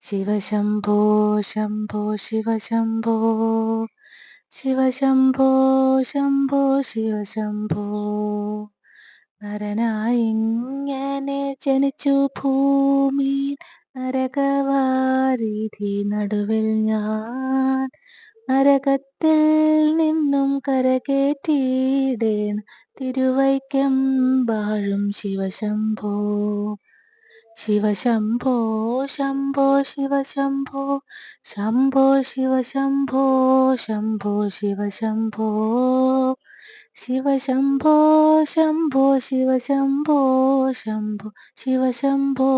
ശിവശംഭോ ശംഭോ ശിവശംഭോ ശിവശംഭോ ശംഭോ ശിവശംഭോ. നരനായിങ്ങനെ ജനിച്ചു ഭൂമിയിൽ നരകവാരിധി നടുവിൽ ഞാൻ. നരകത്തിൽ നിന്നും കരകേറ്റിയിടേണം തിരുവൈക്കം വാഴും ശിവശംഭോ. ശിവശംഭോ ശംഭോ ശിവശംഭോ ശംഭോ ശിവശംഭോ ശംഭോ ശിവശംഭോ. ശിവശംഭോ ശംഭോ ശിവശംഭോ ശംഭോ ശിവശംഭോ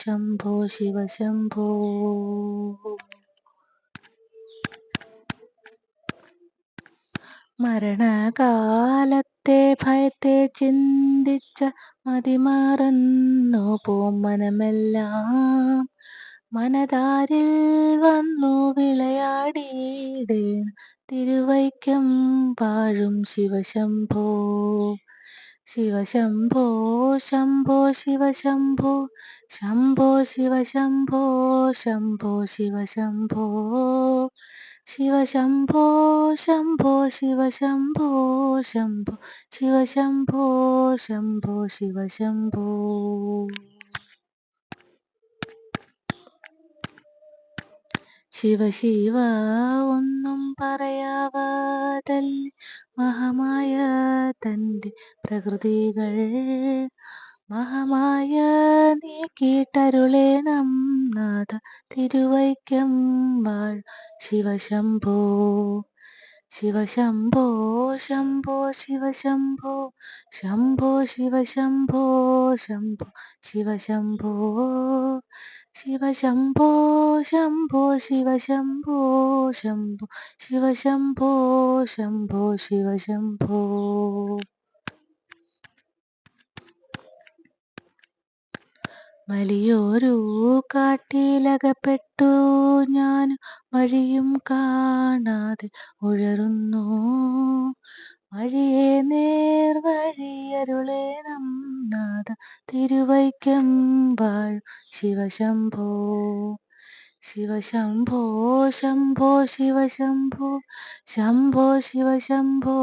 ശംഭോ ശിവശംഭോ. മരണകാലത്തെ ഭയത്തെ ചിന്തിച്ച മതിമറന്നു പോം മനമെല്ലാം. മനതാരിൽ വന്നു വിളയാടിയിടേണം തിരുവൈക്കം വാഴും ശിവശംഭോ. ശിവശംഭോ ശംഭോ ശിവശംഭോ ശംഭോ ശിവശംഭോ ശംഭോ ശിവശംഭോ. ശിവശംഭോ ശംഭോ ശിവശംഭോ ശംഭോ ശിവശംഭോ ശംഭോ ശിവശംഭോ. ശിവ ശിവ ഒന്നും പറയാവതല്ലേ മഹാമായ തൻ്റെ പ്രകൃതികൾ. മഹാമായ നീക്കിയിട്ടരുളേണം നാഥ തിരുവൈക്കം വാഴും ശിവശംഭോ. ശിവശംഭോ ശംഭോ ശിവശംഭോ ശംഭോ ശിവശംഭോ ശംഭോ ശിവശംഭോ. ശിവശംഭോ ശംഭോ ശിവശംഭോ ശംഭോ ശിവശംഭോ ശംഭോ ശിവശംഭോ. വലിയൊരു കാട്ടിലകപ്പെട്ടു ഞാൻ വഴിയും കാണാതെ ഉഴറുന്നു. വഴിയെ നേർവഴിയരുളേണം നാഥ തിരുവൈക്കം വാഴും ശിവശംഭോ. ശിവശംഭോ ശംഭോ ശിവശംഭോ ശംഭോ ശിവശംഭോ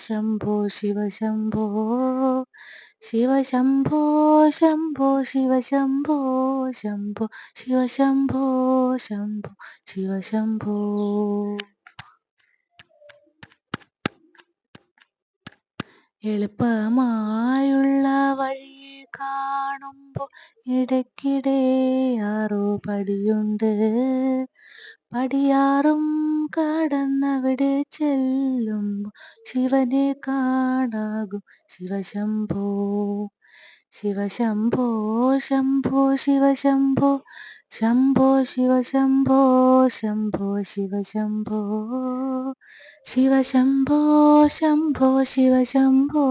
ശംഭോ ശിവശംഭോ. ശിവശംഭോ ശംഭോ ശിവശംഭോ ശംഭോ ശിവശംഭോ ശംഭോ ശിവശംഭോ. എളുപ്പമായുള്ള വഴി കാണുമ്പോൾ ഇടയ്ക്കിടെ 6 പടിയുണ്ട്. പടിയാറും കടന്നവിടെ ചെല്ലുമ്പോൾ ശിവനെ കാണാകും ശിവശംഭോ. ശിവശംഭോ ശംഭോ ശിവശംഭോ ശംഭോ ശിവശംഭോ ശംഭോ ശിവശംഭോ. ശിവശംഭോ ശംഭോ ശിവശംഭോ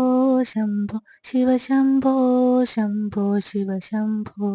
ശംഭോ ശിവശംഭോ ശംഭോ ശിവശംഭോ.